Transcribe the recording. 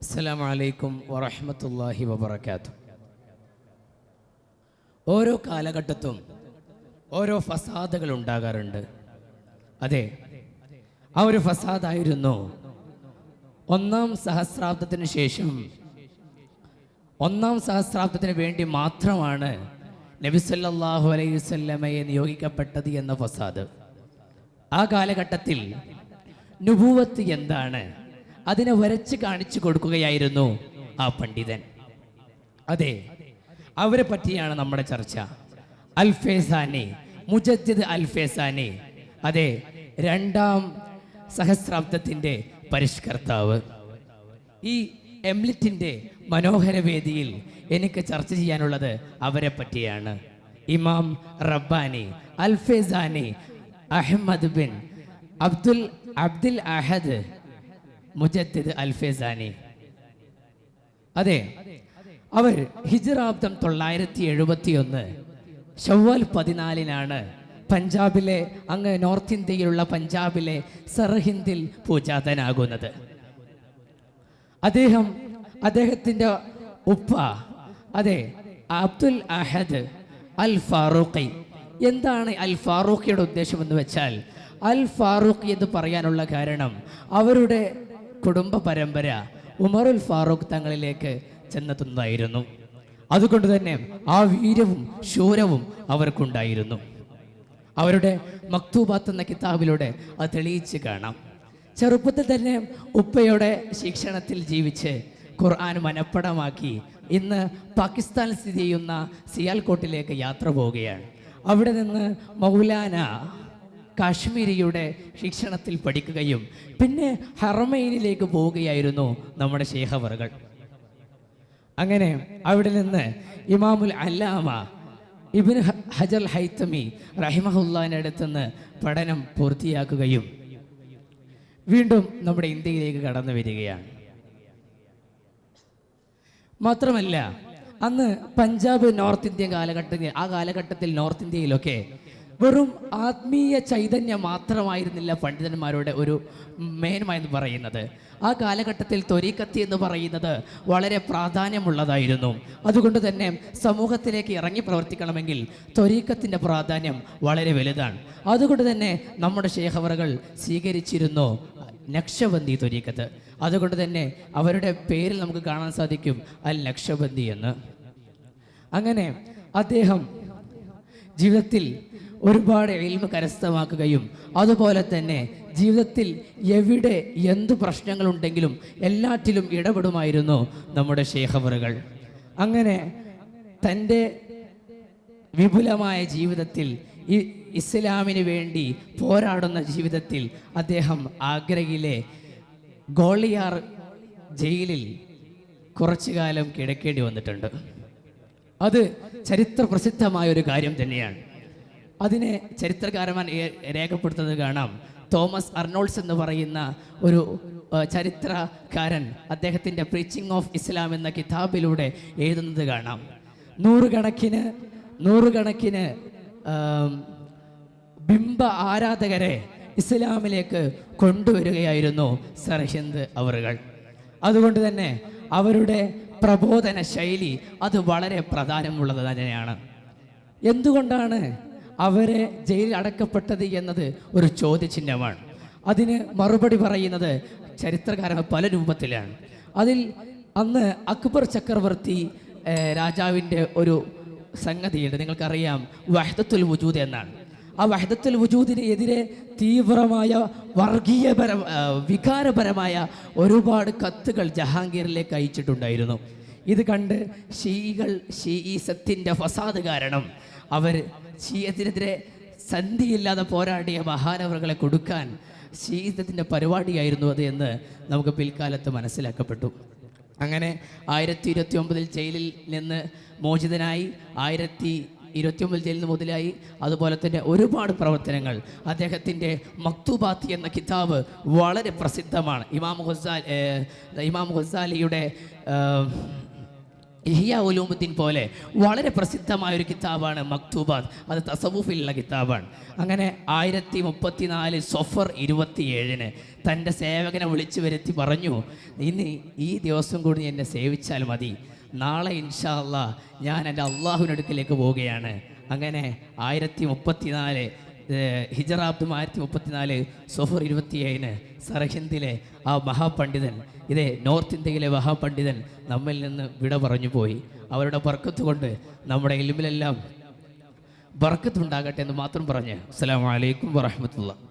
അസ്സലാമു അലൈക്കും വറഹ്മത്തുള്ളാഹി വബറകാതുഹു. ഓരോ കാലഘട്ടത്തും ഓരോ ഫസാദുകൾ ഉണ്ടാകാറുണ്ട്. അതെ, ആ ഒരു ഫസാദായിരുന്നു ഒന്നാം സഹസ്രാബ്ദത്തിന് വേണ്ടി മാത്രമാണ് നബി സല്ലല്ലാഹു അലൈഹി വസല്ലമയെ നിയോഗിക്കപ്പെട്ടത് എന്ന ഫസാദ്. ആ കാലഘട്ടത്തിൽ നുബുവത്ത് എന്താണ് അതിനെ വരച്ച് കാണിച്ചു കൊടുക്കുകയായിരുന്നു ആ പണ്ഡിതൻ. അതെ, അവരെ പറ്റിയാണ് നമ്മുടെ ചർച്ച. അൽ-ഫൈസാനി, മുജദ്ദിദ് അൽ-ഫൈസാനി, അതെ, രണ്ടാം സഹസ്രാബ്ദത്തിൻ്റെ പരിഷ്കർത്താവ്. ഈ എംലിറ്റിൻ്റെ മനോഹര വേദിയിൽ എനിക്ക് ചർച്ച ചെയ്യാനുള്ളത് അവരെ പറ്റിയാണ്. ഇമാം റബ്ബാനി അൽ-ഫൈസാനി അഹ്മദ് ബിൻ അബ്ദുൽ അഹദ് മുജദ്ദിദ് അൽ-ഫൈസാനി. അതെ, അവർ ഹിജ്റാബ്ദം 971 ശവ്വാൽ 14 പഞ്ചാബിലെ, അങ്ങ് നോർത്ത് ഇന്ത്യയിലുള്ള പഞ്ചാബിലെ സർഹിന്ദിൽ പൂജാതനാകുന്നത്. അദ്ദേഹത്തിൻ്റെ ഉപ്പ, അതെ, അബ്ദുൽ അഹദ് അൽ ഫാറൂഖി. എന്താണ് അൽ ഫാറൂഖിയുടെ ഉദ്ദേശം എന്ന് വെച്ചാൽ, അൽ ഫാറൂഖ് എന്ന് പറയാനുള്ള കാരണം അവരുടെ കുടുംബ പരമ്പര ഉമറുൽ ഫാറൂഖ് തങ്ങളിലേക്ക് ചെന്നെത്തുന്നതായിരുന്നു. അതുകൊണ്ട് തന്നെ ആ വീര്യവും ശൂരവും അവർക്കുണ്ടായിരുന്നു. അവരുടെ മക്തൂബാത്ത് എന്ന കിതാബിലൂടെ അത് തെളിയിച്ച് കാണാം. ചെറുപ്പത്തിൽ തന്നെ ഉപ്പയുടെ ശിക്ഷണത്തിൽ ജീവിച്ച് ഖുർആൻ മനഃപ്പാഠമാക്കി ഇന്ന് പാകിസ്ഥാൻ സ്ഥിതി ചെയ്യുന്ന സിയാൽകോട്ടിലേക്ക് യാത്ര പോവുകയാണ്. അവിടെ നിന്ന് മൗലാന കാശ്മീരിയുടെ ശിക്ഷണത്തിൽ പഠിക്കുകയും പിന്നെ ഹറമൈനിലേക്ക് പോവുകയായിരുന്നു നമ്മുടെ ശൈഖവറുകൾ. അങ്ങനെ അവിടെ നിന്ന് ഇമാമുൽ അല്ലാമ ഇബ്നു ഹജർ ഹൈതമി റഹിമഹുല്ലാഹിന്റെ അടുത്തുനിന്ന് പഠനം പൂർത്തിയാക്കുകയും വീണ്ടും നമ്മുടെ ഇന്ത്യയിലേക്ക് കടന്നു വരികയാണ്. മാത്രമല്ല, അന്ന് പഞ്ചാബ് നോർത്ത് ഇന്ത്യൻ കാലഘട്ടത്തിൽ നോർത്ത് ഇന്ത്യയിലൊക്കെ വെറും ആത്മീയ ചൈതന്യം മാത്രമായിരുന്നില്ല പണ്ഡിതന്മാരുടെ ഒരു മേന്മ എന്ന് പറയുന്നത്. ആ കാലഘട്ടത്തിൽ ത്വരീഖത്ത് എന്ന് പറയുന്നത് വളരെ പ്രാധാന്യമുള്ളതായിരുന്നു. അതുകൊണ്ട് തന്നെ സമൂഹത്തിലേക്ക് ഇറങ്ങി പ്രവർത്തിക്കണമെങ്കിൽ ത്വരീഖത്തിൻ്റെ പ്രാധാന്യം വളരെ വലുതാണ്. അതുകൊണ്ട് തന്നെ നമ്മുടെ ശൈഖവറുകൾ സ്വീകരിച്ചിരുന്നു നക്ഷബന്ദി ത്വരീഖത്ത്. അതുകൊണ്ട് തന്നെ അവരുടെ പേരിൽ നമുക്ക് കാണാൻ സാധിക്കും അൽ നക്ഷബന്ദി എന്ന്. അങ്ങനെ അദ്ദേഹം ജീവിതത്തിൽ ഒരുപാട് ഇൽമ് കരസ്ഥമാക്കുകയും അതുപോലെ തന്നെ ജീവിതത്തിൽ എവിടെ എന്തു പ്രശ്നങ്ങളുണ്ടെങ്കിലും എല്ലാറ്റിലും ഇടപെടുമായിരുന്നു നമ്മുടെ ശൈഖവറുകൾ. അങ്ങനെ തൻ്റെ വിപുലമായ ജീവിതത്തിൽ ഇസ്ലാമിന് വേണ്ടി പോരാടുന്ന ജീവിതത്തിൽ അദ്ദേഹം ആഗ്രയിലെ ഗോളിയാർ ജയിലിൽ കുറച്ചു കാലം കിടക്കേണ്ടി വന്നിട്ടുണ്ട്. അത് ചരിത്ര പ്രസിദ്ധമായ ഒരു കാര്യം തന്നെയാണ്. അതിനെ ചരിത്രകാരന്മാർ രേഖപ്പെടുത്തുന്നത് കാണാം. തോമസ് അർണോൾഡ്സ് എന്ന് പറയുന്ന ഒരു ചരിത്രകാരൻ അദ്ദേഹത്തിൻ്റെ പ്രീച്ചിങ് ഓഫ് ഇസ്ലാം എന്ന കിതാബിലൂടെ എഴുതുന്നത് കാണാം. നൂറുകണക്കിന് ബിംബ ആരാധകരെ ഇസ്ലാമിലേക്ക് കൊണ്ടുവരികയായിരുന്നു സർഹിന്ദ് അവറുകൾ. അതുകൊണ്ട് തന്നെ അവരുടെ പ്രബോധന ശൈലി അത് വളരെ പ്രാധാന്യമുള്ളത് തന്നെയാണ്. എന്തുകൊണ്ടാണ് അവരെ ജയിലിൽ അടക്കപ്പെട്ടത് എന്നത് ഒരു ചോദ്യചിഹ്നമാണ്. അതിന് മറുപടി പറയുന്നത് ചരിത്രകാരൻ പല രൂപത്തിലാണ്. അതിൽ അന്ന് അക്ബർ ചക്രവർത്തി രാജാവിൻ്റെ ഒരു സംഗതിയുണ്ട്, നിങ്ങൾക്കറിയാം, വഹ്ദത്തുൽ വുജൂദ് എന്നാണ്. ആ വഹ്ദത്തുൽ വുജൂദിനെതിരെ തീവ്രമായ വികാരപരമായ ഒരുപാട് കത്തുകൾ ജഹാംഗീറിലേക്ക് അയച്ചിട്ടുണ്ടായിരുന്നു. ഇത് കണ്ട് ഷീഈസത്തിൻ്റെ ഫസാദ് കാരണം അവർ ഷീയത്തിനെതിരെ സന്ധിയില്ലാതെ പോരാടിയ മഹാനവറുകളെ കൊടുക്കാൻ ഷീയത്തിൻ്റെ പരിപാടിയായിരുന്നു അത് എന്ന് നമുക്ക് പിൽക്കാലത്ത് മനസ്സിലാക്കപ്പെട്ടു. അങ്ങനെ 1029 ജയിലിൽ നിന്ന് മോചിതനായി, 1029 ജയിലിൽ നിന്ന് മുതലായി. അതുപോലെ തന്നെ ഒരുപാട് പ്രവർത്തനങ്ങൾ. അദ്ദേഹത്തിൻ്റെ മക്തൂബാത്ത് എന്ന കിതാബ് വളരെ പ്രസിദ്ധമാണ്. ഇമാം ഖസാലിയുടെ ഇഹ്യാ ഉലൂമുദ്ദീൻ പോലെ വളരെ പ്രസിദ്ധമായൊരു കിതാബാണ് മക്തൂബാത്ത്. അത് തസവുഫിലുള്ള കിതാബാണ്. അങ്ങനെ 1034 സഫർ 27 തൻ്റെ സേവകനെ വിളിച്ചു വരുത്തി പറഞ്ഞു, ഇന്ന് ഈ ദിവസം കൂടി എന്നെ സേവിച്ചാൽ മതി, നാളെ ഇൻഷാ അല്ലാഹ് ഞാൻ എൻ്റെ അള്ളാഹുവിനടുക്കിലേക്ക് പോവുകയാണ്. അങ്ങനെ 1034 ഹിജറാബ്ദും 1034 സഫർ 27 സർഹിന്ദിലെ ആ മഹാപണ്ഡിതൻ, ഇതേ നോർത്ത് ഇന്ത്യയിലെ മഹാപണ്ഡിതൻ നമ്മിൽ നിന്ന് വിട പറഞ്ഞു പോയി. അവരുടെ ബർക്കത്ത് കൊണ്ട് നമ്മുടെ ഇൽമിലെല്ലാം ബർക്കത്തുണ്ടാകട്ടെ എന്ന് മാത്രം പറഞ്ഞ് അസ്സലാമു അലൈക്കും വറഹ്മത്തുള്ളാഹി.